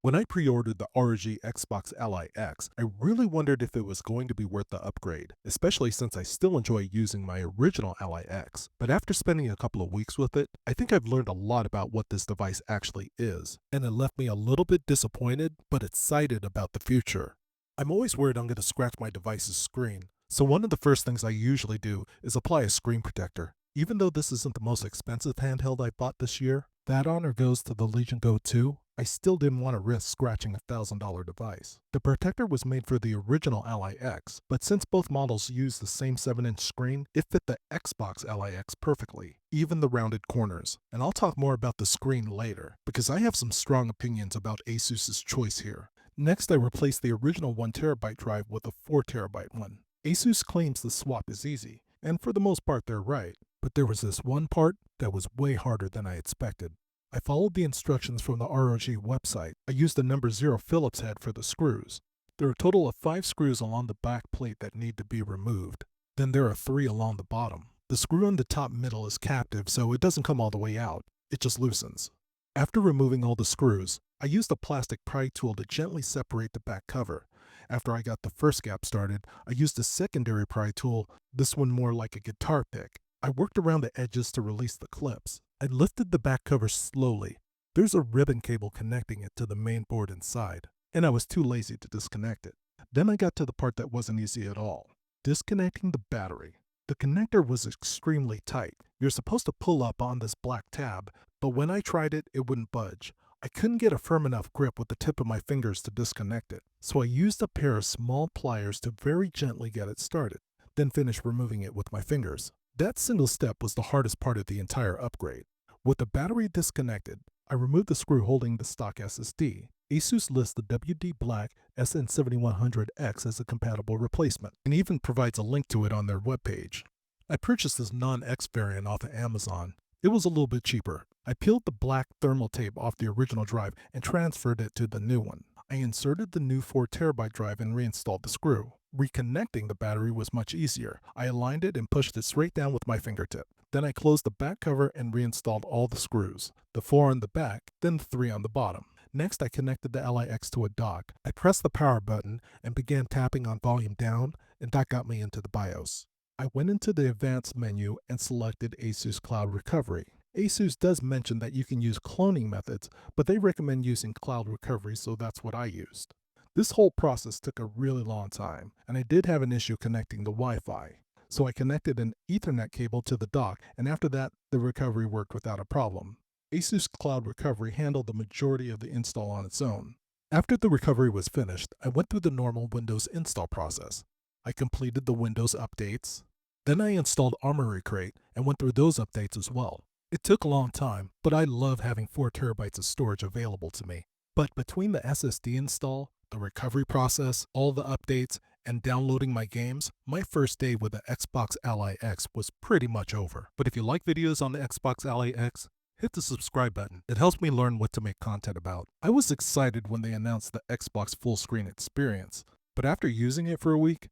When I pre-ordered the ROG Xbox Ally X, I really wondered if it was going to be worth the upgrade, especially since I still enjoy using my original Ally X. But after spending a couple of weeks with it, I think I've learned a lot about what this device actually is, and it left me a little bit disappointed but excited about the future. I'm always worried I'm going to scratch my device's screen, so one of the first things I usually do is apply a screen protector. Even though this isn't the most expensive handheld I bought this year, that honor goes to the Legion Go 2. I still didn't want to risk scratching a $1,000 device. The protector was made for the original Ally X, but since both models use the same 7-inch screen, it fit the Xbox Ally X perfectly, even the rounded corners. And I'll talk more about the screen later, because I have some strong opinions about Asus's choice here. Next, I replaced the original 1TB drive with a 4TB one. Asus claims the swap is easy, and for the most part they're right, but there was this one part that was way harder than I expected. I followed the instructions from the ROG website. I used the number 0 Phillips head for the screws. There are a total of 5 screws along the back plate that need to be removed. Then there are 3 along the bottom. The screw in the top middle is captive, so it doesn't come all the way out. It just loosens. After removing all the screws, I used a plastic pry tool to gently separate the back cover. After I got the first gap started, I used a secondary pry tool, this one more like a guitar pick. I worked around the edges to release the clips. I lifted the back cover slowly. There's a ribbon cable connecting it to the main board inside, and I was too lazy to disconnect it. Then I got to the part that wasn't easy at all, disconnecting the battery. The connector was extremely tight. You're supposed to pull up on this black tab, but when I tried it, it wouldn't budge. I couldn't get a firm enough grip with the tip of my fingers to disconnect it, so I used a pair of small pliers to very gently get it started, then finished removing it with my fingers. That single step was the hardest part of the entire upgrade. With the battery disconnected, I removed the screw holding the stock SSD. Asus lists the WD Black SN7100X as a compatible replacement, and even provides a link to it on their webpage. I purchased this non-X variant off of Amazon. It was a little bit cheaper. I peeled the black thermal tape off the original drive and transferred it to the new one. I inserted the new 4TB drive and reinstalled the screw. Reconnecting the battery was much easier. I aligned it and pushed it straight down with my fingertip. Then I closed the back cover and reinstalled all the screws, the 4 on the back, then the 3 on the bottom. Next, I connected the Ally X to a dock. I pressed the power button and began tapping on volume down, and that got me into the BIOS. I went into the advanced menu and selected Asus Cloud Recovery. Asus does mention that you can use cloning methods, but they recommend using Cloud Recovery, so that's what I used. This whole process took a really long time, and I did have an issue connecting the Wi-Fi. So I connected an Ethernet cable to the dock, and after that, the recovery worked without a problem. Asus Cloud Recovery handled the majority of the install on its own. After the recovery was finished, I went through the normal Windows install process. I completed the Windows updates. Then I installed Armoury Crate and went through those updates as well. It took a long time, but I love having 4 terabytes of storage available to me. But between the SSD install, the recovery process, all the updates, and downloading my games, my first day with the Xbox Ally X was pretty much over. But if you like videos on the Xbox Ally X, hit the subscribe button. It helps me learn what to make content about. I was excited when they announced the Xbox Fullscreen Experience, but after using it for a week,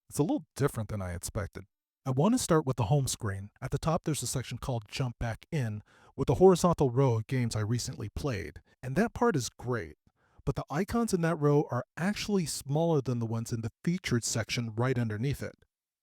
it's a little different than I expected. I want to start with the home screen. At the top there's a section called Jump Back In with a horizontal row of games I recently played, and that part is great. But the icons in that row are actually smaller than the ones in the featured section right underneath it.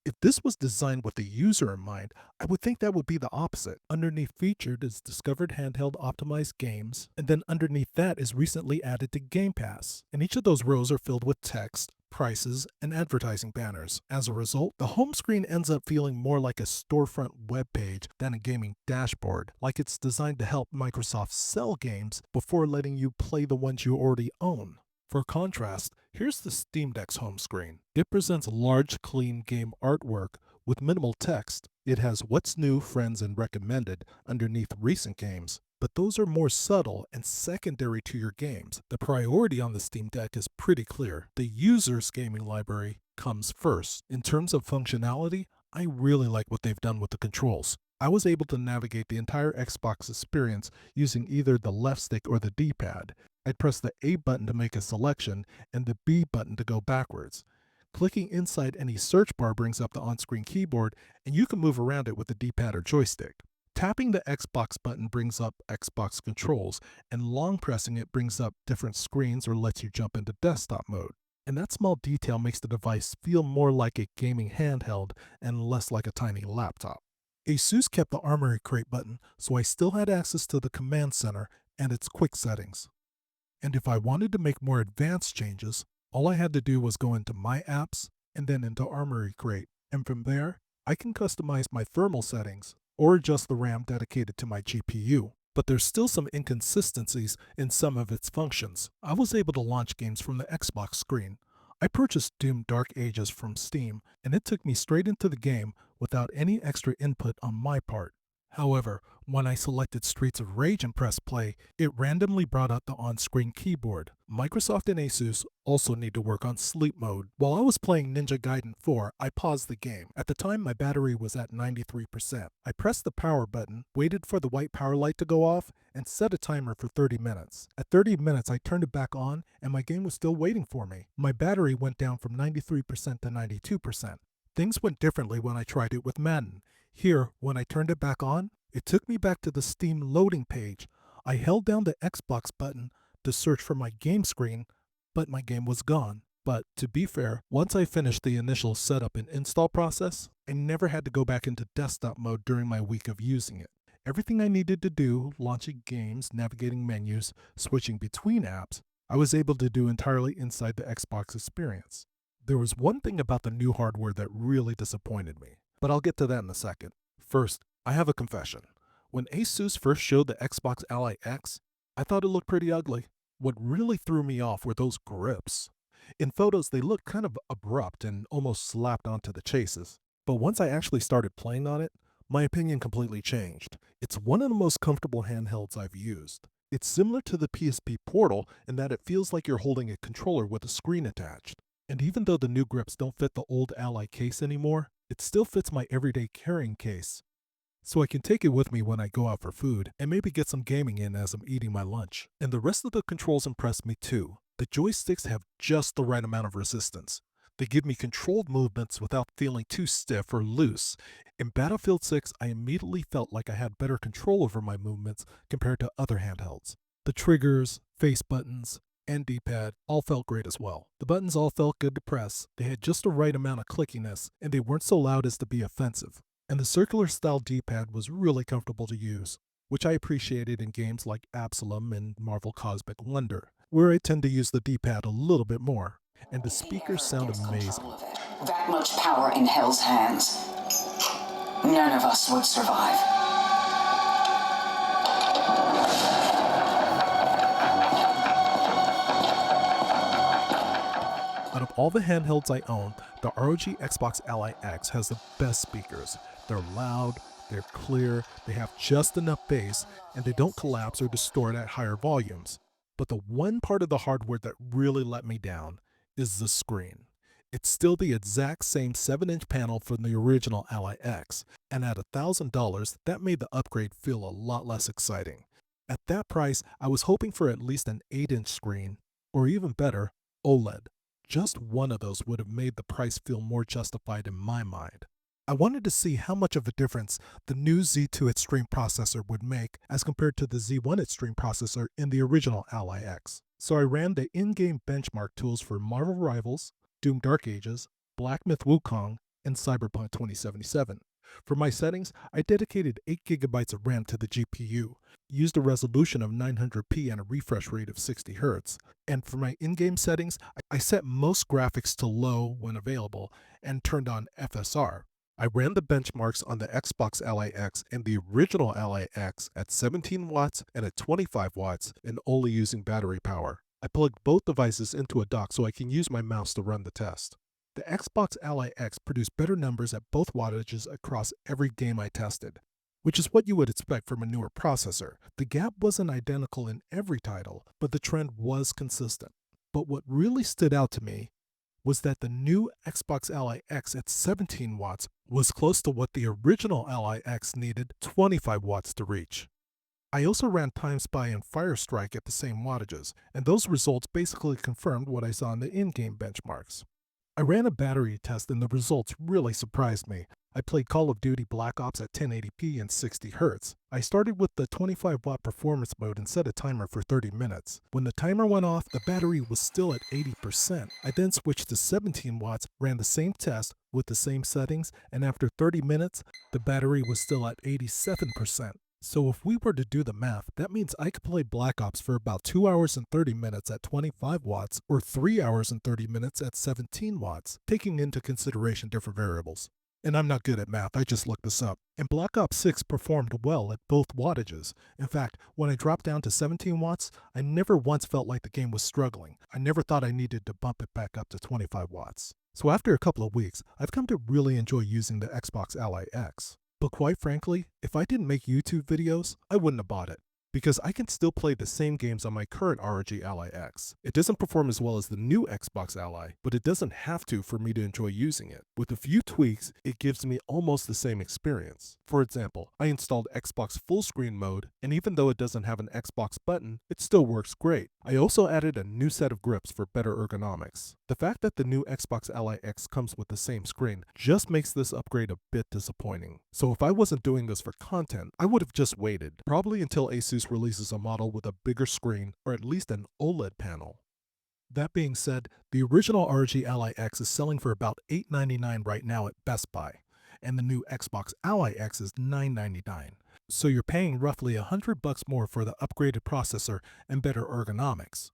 If this was designed with the user in mind, I would think that would be the opposite. Underneath featured is discovered handheld optimized games, and then underneath that is recently added to Game Pass. And each of those rows are filled with text, prices, and advertising banners. As a result, the home screen ends up feeling more like a storefront web page than a gaming dashboard, like it's designed to help Microsoft sell games before letting you play the ones you already own. For contrast, here's the Steam Deck's home screen. It presents large, clean game artwork with minimal text. It has What's New, Friends, and Recommended underneath recent games, but those are more subtle and secondary to your games. The priority on the Steam Deck is pretty clear. The user's gaming library comes first. In terms of functionality, I really like what they've done with the controls. I was able to navigate the entire Xbox experience using either the left stick or the D-pad. I'd press the A button to make a selection and the B button to go backwards. Clicking inside any search bar brings up the on-screen keyboard, and you can move around it with the D-pad or joystick. Tapping the Xbox button brings up Xbox controls, and long pressing it brings up different screens or lets you jump into desktop mode. And that small detail makes the device feel more like a gaming handheld and less like a tiny laptop. Asus kept the Armory Crate button, so I still had access to the command center and its quick settings. And if I wanted to make more advanced changes, all I had to do was go into My Apps and then into Armory Crate. And from there, I can customize my thermal settings or adjust the RAM dedicated to my GPU. But there's still some inconsistencies in some of its functions. I was able to launch games from the Xbox screen. I purchased Doom Dark Ages from Steam, and it took me straight into the game without any extra input on my part. However, when I selected Streets of Rage and pressed play, it randomly brought up the on-screen keyboard. Microsoft and Asus also need to work on sleep mode. While I was playing Ninja Gaiden 4, I paused the game. At the time, my battery was at 93%. I pressed the power button, waited for the white power light to go off, and set a timer for 30 minutes. At 30 minutes, I turned it back on, and my game was still waiting for me. My battery went down from 93% to 92%. Things went differently when I tried it with Madden. Here, when I turned it back on, it took me back to the Steam loading page. I held down the Xbox button to search for my game screen, but my game was gone. But to be fair, once I finished the initial setup and install process, I never had to go back into desktop mode during my week of using it. Everything I needed to do, launching games, navigating menus, switching between apps, I was able to do entirely inside the Xbox experience. There was one thing about the new hardware that really disappointed me, but I'll get to that in a second. First, I have a confession. When Asus first showed the Xbox Ally X, I thought it looked pretty ugly. What really threw me off were those grips. In photos, they looked kind of abrupt and almost slapped onto the chases. But once I actually started playing on it, my opinion completely changed. It's one of the most comfortable handhelds I've used. It's similar to the PSP Portal in that it feels like you're holding a controller with a screen attached. And even though the new grips don't fit the old Ally case anymore, it still fits my everyday carrying case. So I can take it with me when I go out for food and maybe get some gaming in as I'm eating my lunch. And the rest of the controls impressed me too. The joysticks have just the right amount of resistance. They give me controlled movements without feeling too stiff or loose. In Battlefield 6, I immediately felt like I had better control over my movements compared to other handhelds. The triggers, face buttons, and D-pad all felt great as well. The buttons all felt good to press, they had just the right amount of clickiness, and they weren't so loud as to be offensive. And the circular style D-pad was really comfortable to use, which I appreciated in games like Absalom and Marvel Cosmic Wonder, where I tend to use the D-pad a little bit more. And the speakers sound amazing. That much power in Hell's hands. None of us would survive. Out of all the handhelds I own, the ROG Xbox Ally X has the best speakers. They're loud, they're clear, they have just enough bass, and they don't collapse or distort at higher volumes. But the one part of the hardware that really let me down is the screen. It's still the exact same 7-inch panel from the original Ally X, and at $1,000, that made the upgrade feel a lot less exciting. At that price, I was hoping for at least an 8-inch screen, or even better, OLED. Just one of those would have made the price feel more justified in my mind. I wanted to see how much of a difference the new Z2 Extreme processor would make as compared to the Z1 Extreme processor in the original Ally X. So I ran the in-game benchmark tools for Marvel Rivals, Doom Dark Ages, Black Myth Wukong, and Cyberpunk 2077. For my settings, I dedicated 8GB of RAM to the GPU, used a resolution of 900p and a refresh rate of 60Hz. And for my in-game settings, I set most graphics to low when available and turned on FSR. I ran the benchmarks on the Xbox Ally X and the original Ally X at 17 watts and at 25 watts and only using battery power. I plugged both devices into a dock so I can use my mouse to run the test. The Xbox Ally X produced better numbers at both wattages across every game I tested, which is what you would expect from a newer processor. The gap wasn't identical in every title, but the trend was consistent. But what really stood out to me was that the new Xbox Ally X at 17 watts was close to what the original Ally X needed 25 watts to reach. I also ran TimeSpy and Firestrike at the same wattages, and those results basically confirmed what I saw in the in-game benchmarks. I ran a battery test and the results really surprised me. I played Call of Duty Black Ops at 1080p and 60 Hz. I started with the 25-watt performance mode and set a timer for 30 minutes. When the timer went off, the battery was still at 80%. I then switched to 17 watts, ran the same test with the same settings, and after 30 minutes, the battery was still at 87%. So if we were to do the math, that means I could play Black Ops for about 2 hours and 30 minutes at 25 watts or 3 hours and 30 minutes at 17 watts, taking into consideration different variables. And I'm not good at math, I just looked this up. And Black Ops 6 performed well at both wattages. In fact, when I dropped down to 17 watts, I never once felt like the game was struggling. I never thought I needed to bump it back up to 25 watts. So after a couple of weeks, I've come to really enjoy using the Xbox Ally X. But quite frankly, if I didn't make YouTube videos, I wouldn't have bought it, because I can still play the same games on my current ROG Ally X. It doesn't perform as well as the new Xbox Ally, but it doesn't have to for me to enjoy using it. With a few tweaks, it gives me almost the same experience. For example, I installed Xbox Fullscreen mode, and even though it doesn't have an Xbox button, it still works great. I also added a new set of grips for better ergonomics. The fact that the new Xbox Ally X comes with the same screen just makes this upgrade a bit disappointing. So if I wasn't doing this for content, I would have just waited, probably until Asus releases a model with a bigger screen or at least an OLED panel. That being said, the original ROG Ally X is selling for about $899 right now at Best Buy, and the new Xbox Ally X is $999. So you're paying roughly $100 more for the upgraded processor and better ergonomics.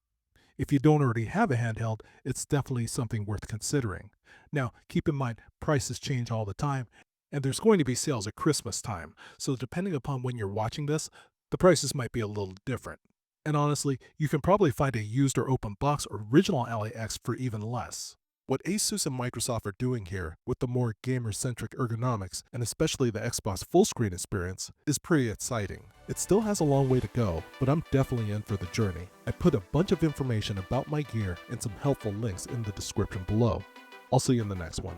If you don't already have a handheld, it's definitely something worth considering. Now, keep in mind, prices change all the time, and there's going to be sales at Christmas time, so depending upon when you're watching this, the prices might be a little different. And honestly, you can probably find a used or open box original Ally X for even less. What Asus and Microsoft are doing here, with the more gamer-centric ergonomics, and especially the Xbox Fullscreen Experience, is pretty exciting. It still has a long way to go, but I'm definitely in for the journey. I put a bunch of information about my gear and some helpful links in the description below. I'll see you in the next one.